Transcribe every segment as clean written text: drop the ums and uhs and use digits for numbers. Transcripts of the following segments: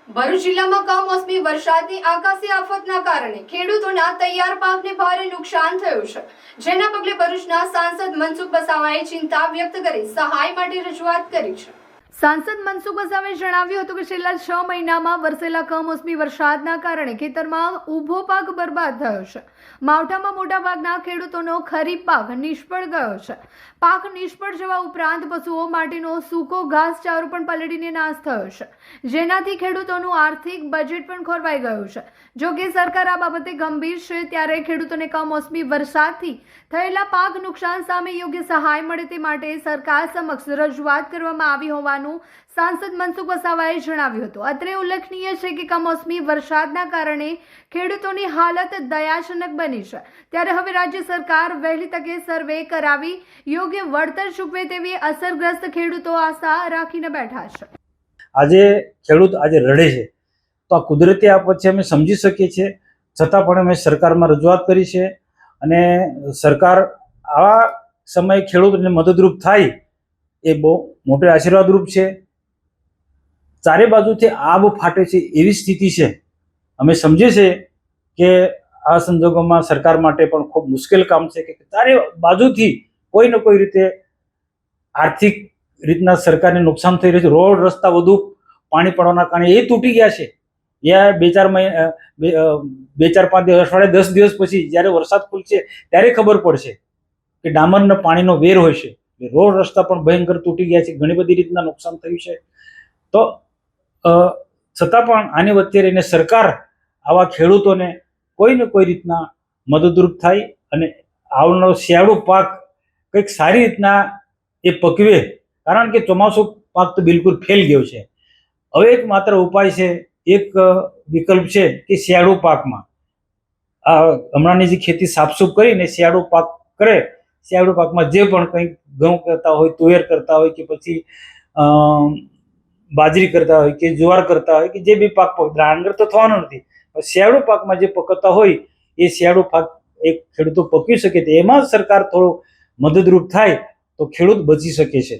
ભરૂચ જિલ્લામાં કમોસમી વરસાદની આકાશી આફતના કારણે ખેડૂતોના તૈયાર પાકને ભારે નુકસાન થયું છે, જેના પગલે ભરૂચના સાંસદ મનસુખ વસાવાએ ચિંતા વ્યક્ત કરી સહાય માટે રજૂઆત કરી છે। સાંસદ મનસુખ વસાવાએ જણાવ્યું હતું કે છેલ્લા 6 મહિનામાં વરસેલા કમોસમી વરસાદના કારણે ખેતરમાં ઊભો પાક બરબાદ થયો છે। માવઠામાં મોટાભાગના ખેડૂતોનો ખરીફ પાક નિષ્ફળ ગયો છે। પાક નિષ્ફળ જવા ઉપરાંત પશુઓ માટેનો સૂકો ઘાસચારો પણ પલળીને નાશ થયો છે, જેનાથી ખેડૂતોનું આર્થિક બજેટ પણ ખોરવાઈ ગયું છે। જો કે સરકાર આ બાબતે ગંભીર છે, ત્યારે ખેડૂતોને કમોસમી વરસાદથી થયેલા પાક નુકસાન સામે યોગ્ય સહાય મળે તે માટે સરકાર સમક્ષ રજૂઆત કરવામાં આવી હોવાનું સાંસદ મનસુખ વસાવાએ જણાવ્યું હતું। અત્રે ઉલ્લેખનીય છે કે કમોસમી વરસાદના કારણે ખેડૂતોની હાલત દયાજનક બની છે, ત્યારે હવે રાજ્ય સરકાર વહેલી તકે સર્વે કરાવી યોગ્ય વળતર ચૂકવે તેવી અસરગ્રસ્ત ખેડૂતો આશા રાખીને બેઠા છે। આજે ખેડૂત આજે રડે છે, તો આ કુદરતી આફત છે, અમે સમજી શકીએ છીએ, છતાં પણ અમે સરકારમાં રજૂઆત કરી છે અને સરકાર આવા સમયે ખેડૂતને મદદરૂપ થાય એ બહુ મોટો આશીર્વાદરૂપ છે। ચારે બાજુથી આબ ફાટે છે એવી સ્થિતિ છે। અમે સમજીએ છીએ કે આ સંજોગોમાં સરકાર માટે પણ ખૂબ મુશ્કેલ કામ છે કે ચારે બાજુથી કોઈ ને કોઈ રીતે આર્થિક રીતના સરકારને નુકસાન થઈ રહ્યું છે। રોડ રસ્તા વધુ પાણી પડવાના કારણે એ તૂટી ગયા છે। યા બે ચાર 5 દિવસ, 10 દિવસ પછી જ્યારે વરસાદ ખુલશે ત્યારે ખબર પડશે કે ડામરના પાણીનો વેર હોય છે। રોડ રસ્તા પણ ભયંકર તૂટી ગયા છે, ઘણી બધી રીતના નુકસાન થયું છે। તો છતાં પણ આની વચ્ચે રહીને સરકાર આવા ખેડૂતોને કોઈ ને કોઈ રીતના મદદરૂપ થાય અને આવનારો શિયાળુ પાક કંઈક સારી રીતના એ પકવે, કારણ કે ચોમાસું પાક તો બિલકુલ ફેલ ગયો છે। હવે એક માત્ર ઉપાય છે, એક વિકલ્પ છે કે શિયાળુ પાકમાં હમણાંની જે ખેતી સાફસૂફ કરીને શિયાળુ પાક કરે, શિયાળુ પાકમાં જે પણ કંઈક ઘઉં કરતા હોય, તુવેર કરતા હોય કે પછી બાજરી કરતા હોય કે જુવાર કરતા હોય કે જે બી પાક ડાંગર તો થવાનો નથી, શિયાળુ પાકમાં જે પકવતા હોય એ શિયાળુ પાક એક ખેડૂતો પકવી શકે, તો એમાં સરકાર થોડું મદદરૂપ થાય તો ખેડૂત બચી શકે છે।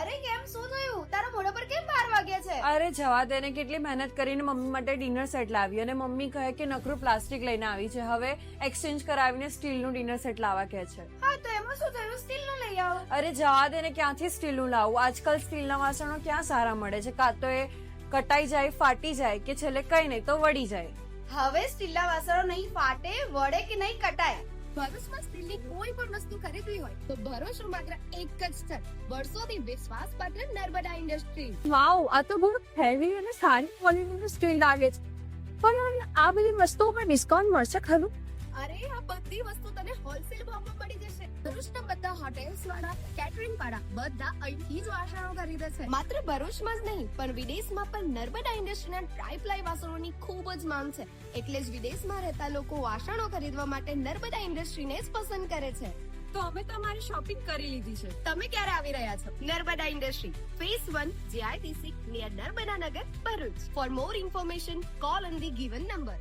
અરે કેમ શું થયું? તારા મોઢા પર કેમ 12 વાગ્યા છે? અરે જવા દે ને, કેટલી મહેનત કરીને મમ્મી માટે ડિનર સેટ લાવી અને મમ્મી કહે કે નકરું પ્લાસ્ટિક લઈને આવી છે, હવે એક્સચેન્જ કરાવીને સ્ટીલનું ડિનર સેટ લાવવા કહે છે। હા તો એમાં શું થયું? સ્ટીલનું લઈ આવો। અરે જવા દે ને, ક્યાંથી સ્ટીલનું લાવું? આજકાલ સ્ટીલના વાસણો ક્યાં સારા મળે છે? કાં તો એ કટાઈ જાય, ફાટી જાય કે છેલ્લે કઈ નહીં તો વળી જાય। હવે સ્ટીલના વાસણો નહીં ફાટે, વળે કે નહીં કટાય। ભરૂચમાં સ્ટીલની કોઈ પણ વસ્તુ ખરીદવી હોય તો ભરૂચનું માત્ર એક જ સ્થળ, વર્ષોથી વિશ્વાસપાત્ર નર્મદા ઇન્ડસ્ટ્રીઝ। વાવ, આ તો બહુ હેવી અને સારી ક્વોલિટીનું સ્ટીલ લાગે છે, પણ આ બધી વસ્તુઓ પર ડિસ્કાઉન્ટ મળશે ખરું? અરે આ બધી વસ્તુ તને હોલસેલ ભાવમાં મળી જશે। ભરૂચના બધા હોટેલ્સ વાળા, કેટરિંગ વાળા બધા અહીંથી જ વાસણો ખરીદે છે। માત્ર ભરૂચમાં જ નહીં પણ વિદેશમાં પણ નર્મદા ઇન્ડસ્ટ્રીના ટ્રાય-પ્લાય વાસણોની ખૂબ જ માંગ છે, એટલે જ વિદેશમાં રહેતા લોકો વાસણો ખરીદવા માટે નર્મદા ઇન્ડસ્ટ્રીને જ પસંદ કરે છે। તો અમે તમારી શોપિંગ કરી લીધી છે। તમે ક્યારે આવી રહ્યા છો? Narmada industry, phase 1, JITC, near Narmada Nagar, Bharuch. For more information call on the given number.